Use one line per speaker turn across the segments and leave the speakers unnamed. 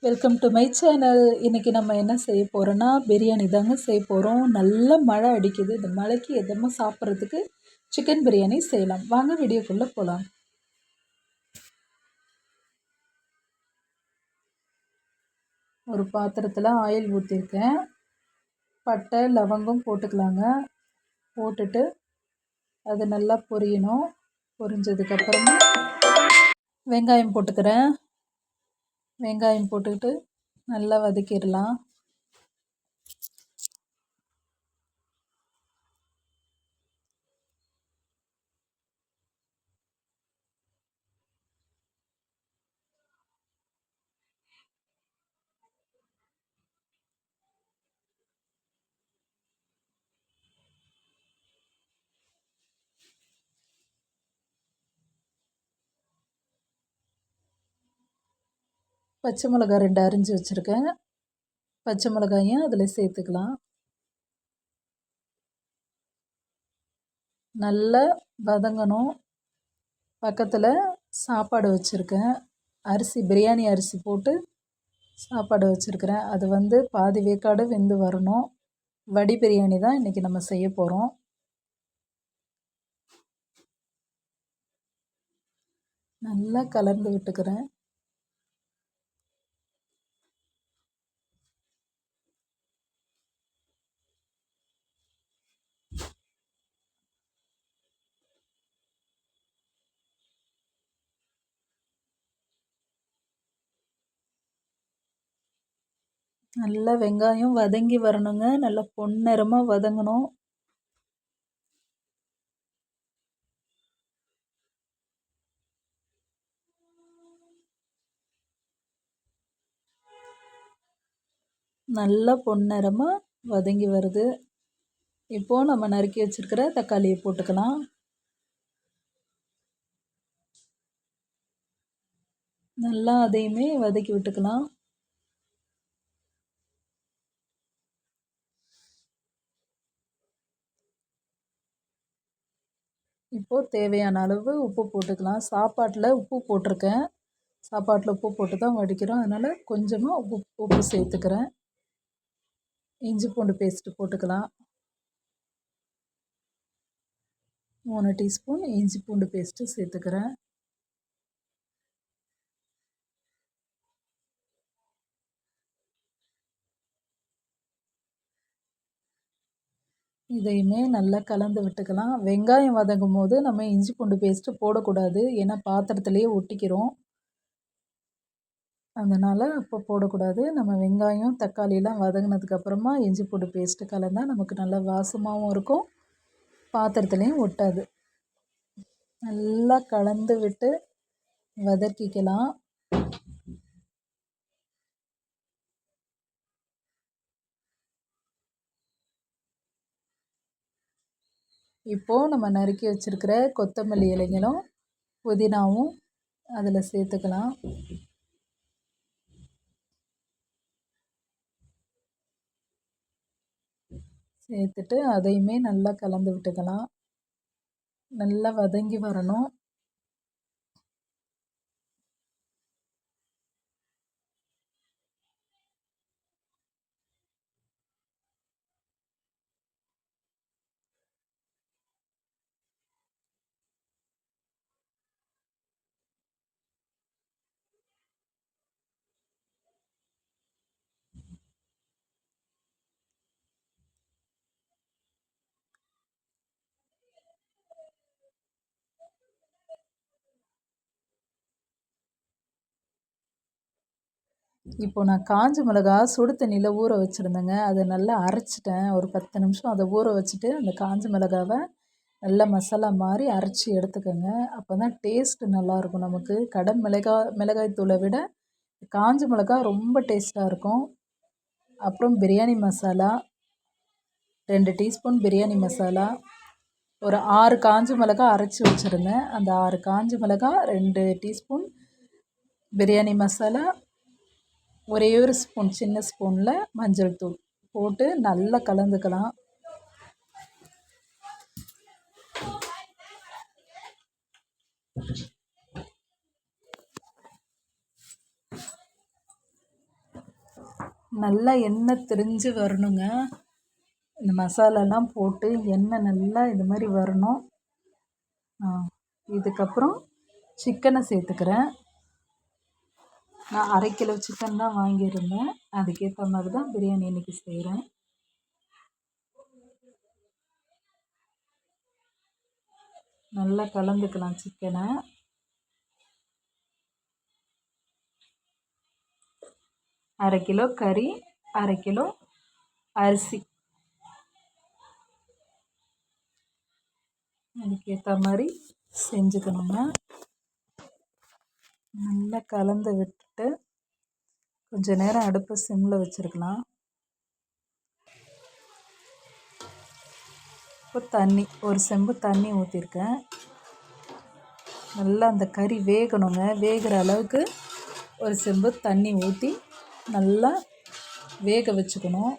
Welcome to my channel. இன்றைக்கி நம்ம என்ன செய்ய போகிறோன்னா பிரியாணி தாங்க செய்ய போகிறோம். நல்ல மழை அடிக்குது. இந்த மழைக்கு எதமாக சாப்பிட்றதுக்கு சிக்கன் பிரியாணி செய்யலாம். வாங்க வீடியோக்குள்ளே போகலாம். ஒரு பாத்திரத்தில் ஆயில் ஊற்றிருக்கேன். பட்டை லவங்கம் போட்டுக்கலாங்க. போட்டுட்டு அது நல்லா பொரியணும். பொரிஞ்சதுக்கப்புறமா வெங்காயம் போட்டுக்கிறேன். வெங்காயம் போட்டுக்கிட்டு நல்லா வதக்கிடலாம். பச்சை மிளகாய் 2 அரிஞ்சு வச்சுருக்கேன். பச்சை மிளகாயும் அதில் சேர்த்துக்கலாம். நல்லா வதங்கணும். பக்கத்தில் சாப்பாடு வச்சுருக்கேன். பிரியாணி அரிசி போட்டு சாப்பாடு வச்சுருக்கிறேன். அது பாதி வேக்காடு வெந்து வரணும். வடி பிரியாணி தான் இன்றைக்கி நம்ம செய்ய போகிறோம். நல்லா கலந்து விட்டுக்கிறேன். நல்லா வெங்காயம் வதங்கி வரணுங்க. நல்லா பொன்னிறமாக வதங்கணும். நல்லா பொன்னிறமாக வதங்கி வருது. இப்போது நம்ம நறுக்கி வச்சுருக்கிற தக்காளியை போட்டுக்கலாம். நல்லா அதையுமே வதக்கி விட்டுக்கலாம். இப்போது தேவையான அளவு உப்பு போட்டுக்கலாம். சாப்பாட்டில் உப்பு போட்டிருக்கேன். சாப்பாட்டில் உப்பு போட்டு தான் வடிக்கிறோம். அதனால் கொஞ்சமாக உப்பு சேர்த்துக்கிறேன். இஞ்சி பூண்டு பேஸ்ட்டு போட்டுக்கலாம். 3 டீஸ்பூன் இஞ்சி பூண்டு பேஸ்ட்டு சேர்த்துக்கிறேன். இதையுமே நல்லா கலந்து விட்டுக்கலாம். வெங்காயம் வதங்கும் போது நம்ம இஞ்சி பூண்டு பேஸ்ட்டு போடக்கூடாது. ஏன்னா பாத்திரத்துலேயே ஒட்டிக்கிறோம். அதனால் அப்போ போடக்கூடாது. நம்ம வெங்காயம் தக்காளியெலாம் வதங்கினதுக்கப்புறமா இஞ்சி பூண்டு பேஸ்ட்டு கலந்தால் நமக்கு நல்லா வாசமாகவும் இருக்கும். பாத்திரத்துலேயும் ஒட்டாது. நல்லா கலந்து விட்டு வதக்கிக்கலாம். இப்போது நம்ம நறுக்கி வச்சுருக்கிற கொத்தமல்லி இலைகளும் புதினாவும் அதில் சேர்த்துக்கலாம். சேர்த்துட்டு அதையுமே நல்லா கலந்து விட்டுக்கலாம். நல்லா வதங்கி வரணும். இப்போது நான் காஞ்ச மிளகா சுடு தண்ணியில் ஊற வச்சுருந்தேங்க. அதை நல்லா அரைச்சிட்டேன். ஒரு 10 நிமிஷம் அதை ஊற வச்சுட்டு அந்த காஞ்ச மிளகாவை நல்லா மசாலா மாதிரி அரைச்சி எடுத்துக்கோங்க. அப்போ தான் டேஸ்ட்டு நல்லாயிருக்கும். நமக்கு கடை மிளகாய் தூளை விட காஞ்ச மிளகா ரொம்ப டேஸ்ட்டாக இருக்கும். அப்புறம் பிரியாணி மசாலா 2 டீஸ்பூன் பிரியாணி மசாலா, ஒரு 6 காஞ்ச மிளகா அரைச்சி வச்சுருந்தேன். அந்த 6 காஞ்ச மிளகா, 2 டீஸ்பூன் பிரியாணி மசாலா, ஒரே ஒரு ஸ்பூன் சின்ன ஸ்பூனில் மஞ்சள் தூள் போட்டு நல்லா கலந்துக்கலாம். நல்லா எண்ணெய் திரிஞ்சு வரணுங்க. இந்த மசாலாலாம் போட்டு எண்ணெய் நல்லா இது மாதிரி வரணும். இதுக்கப்புறம் சிக்கனை சேர்த்துக்கிறேன். நான் 1/2 கிலோ சிக்கன் தான் வாங்கியிருந்தேன். அதுக்கேற்ற மாதிரி தான் பிரியாணி இன்றைக்கி செய்கிறேன். நல்லா கலந்துக்கலாம் சிக்கனை. அரை கிலோ கறி, 1/2 கிலோ அரிசி. அதுக்கேற்ற மாதிரி செஞ்சுக்கணுங்க. நல்லா கலந்து விட்டுட்டு கொஞ்ச நேரம் அடுப்பை சிம்மில் வச்சுருக்கலாம். இப்போ தண்ணி, ஒரு செம்பு தண்ணி ஊற்றிருக்கேன். நல்லா அந்த கறி வேகணுங்க. வேகிற அளவுக்கு ஒரு செம்பு தண்ணி ஊற்றி நல்லா வேக வச்சுக்கணும்.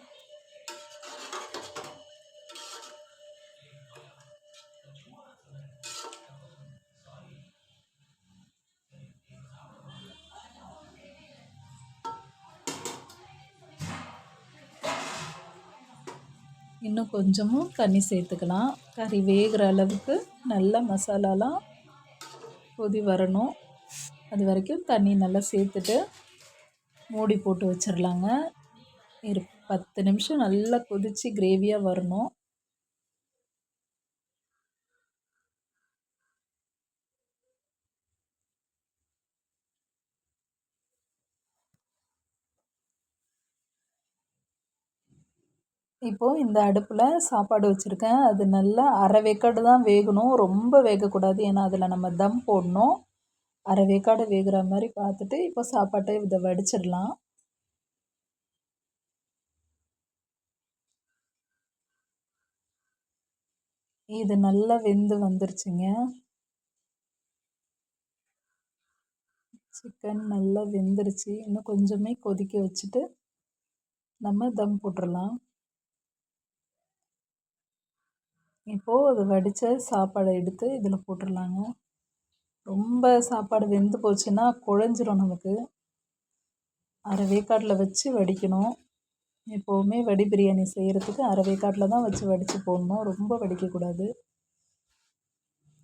இன்னும் கொஞ்சமும் தண்ணி சேர்த்துக்கலாம். கறி வேகிற அளவுக்கு நல்லா மசாலாலாம் கொதி வரணும். அது வரைக்கும் தண்ணி நல்லா சேர்த்துட்டு மூடி போட்டு வச்சிடலாங்க. 10 நிமிஷம் நல்லா கொதித்து கிரேவியாக வரணும். இப்போது இந்த அடுப்பில் சாப்பாடு வச்சுருக்கேன். அது நல்லா அரை வேக்காடு தான் வேகணும். ரொம்ப வேகக்கூடாது. ஏன்னா அதில் நம்ம தம் போடணும். அரை வேக்காடு வேகிற மாதிரி பார்த்துட்டு இப்போ சாப்பாட்டை இதை வடிச்சிடலாம். இது நல்லா வெந்து வந்துருச்சுங்க. சிக்கன் நல்லா வெந்துருச்சு. இன்னும் கொஞ்சமே கொதிக்க வச்சுட்டு நம்ம தம் போட்டுடலாம். இப்போது அது வடித்த சாப்பாடை எடுத்து இதில் போட்டுடலாங்க. ரொம்ப சாப்பாடு வெந்து போச்சுன்னா குழஞ்சிரும் நமக்கு. அரை வேக்காட்டில் வச்சு வடிக்கணும். எப்போவுமே வடி பிரியாணி செய்கிறதுக்கு அரை வேக்காட்டில் தான் வச்சு வடித்து போடணும். ரொம்ப வடிக்கக்கூடாது.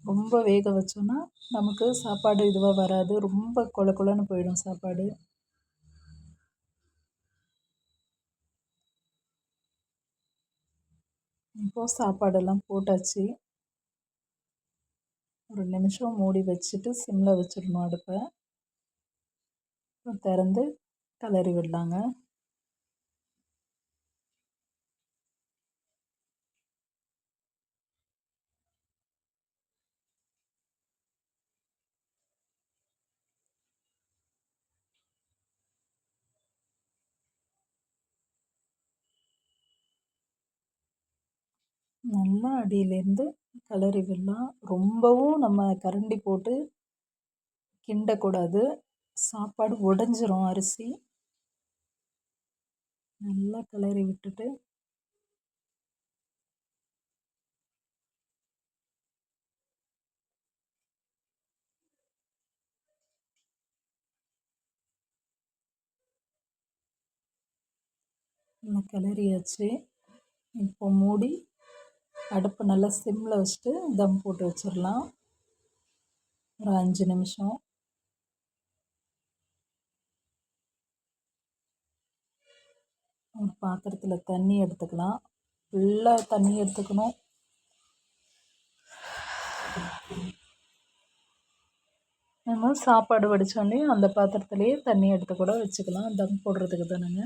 ரொம்ப வேக வச்சோன்னா நமக்கு சாப்பாடு இதுவாக வராது. ரொம்ப கொல கொலன்னு போயிடும் சாப்பாடு. இப்போது சாப்பாடெல்லாம் போட்டாச்சு. ஒரு நிமிஷம் மூடி வச்சுட்டு சிம்மில் வச்சிடணும் அடுப்பை. திறந்து கிளறி விடலாங்க. நல்லா அடியிலேருந்து கிளறி விடலாம். ரொம்பவும் நம்ம கரண்டி போட்டு கிண்டக்கூடாது. சாப்பாடு உடஞ்சிரும் அரிசி. நல்லா கிளறி விட்டுட்டு நல்லா கிளறியாச்சு. இப்போ மூடி அடுப்பு நல்லா சிம்மில் வச்சுட்டு தம் போட்டு வச்சிடலாம். ஒரு 5 நிமிஷம். ஒரு பாத்திரத்தில் தண்ணி எடுத்துக்கலாம். ஃபுல்லாக தண்ணி எடுத்துக்கணும். நம்ம சாப்பாடு வடித்தோடனே அந்த பாத்திரத்துலேயே தண்ணி எடுத்து கூட வச்சுக்கலாம். தம் போடுறதுக்கு தானேங்க.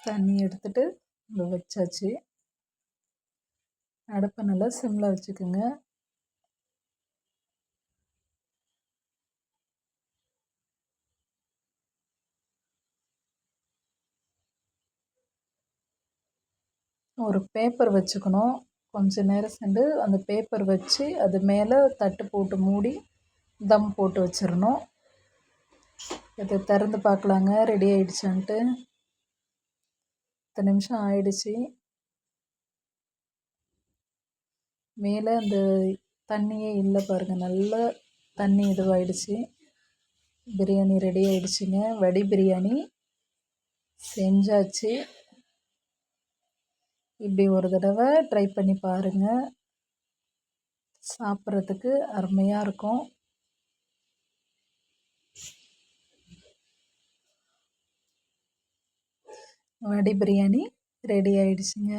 தண்ணி எடுத்துட்டு இங்கே வச்சாச்சு. அடுப்பை நல்லா சிம்மில் வச்சுக்கோங்க. ஒரு பேப்பர் வச்சுக்கணும். கொஞ்ச நேரம் சென்று அந்த பேப்பர் வச்சு அது மேலே தட்டு போட்டு மூடி தம் போட்டு வச்சிடணும். இதை திறந்து பார்க்கலாங்க ரெடி ஆகிடுச்சான்ட்டு. 10 நிமிஷம் ஆயிடுச்சு. மேலே அந்த தண்ணியே இல்லை பாருங்கள், நல்லா தண்ணி இதுவாகிடுச்சு. பிரியாணி ரெடி ஆகிடுச்சிங்க. வடி பிரியாணி செஞ்சாச்சு. இப்படி ஒரு தடவை ட்ரை பண்ணி பாருங்கள், சாப்பிட்றதுக்கு அருமையாக இருக்கும். வடி பிரியாணி ரெடி ஆகிடுச்சிங்க.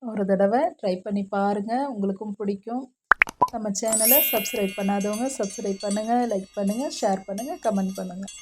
ஒரு தடவை ட்ரை பண்ணி பாருங்கள், உங்களுக்கும் பிடிக்கும். நம்ம சேனலை சப்ஸ்கிரைப் பண்ணாதவங்க சப்ஸ்கிரைப் பண்ணுங்கள், லைக் பண்ணுங்கள், ஷேர் பண்ணுங்கள், கமெண்ட் பண்ணுங்கள்.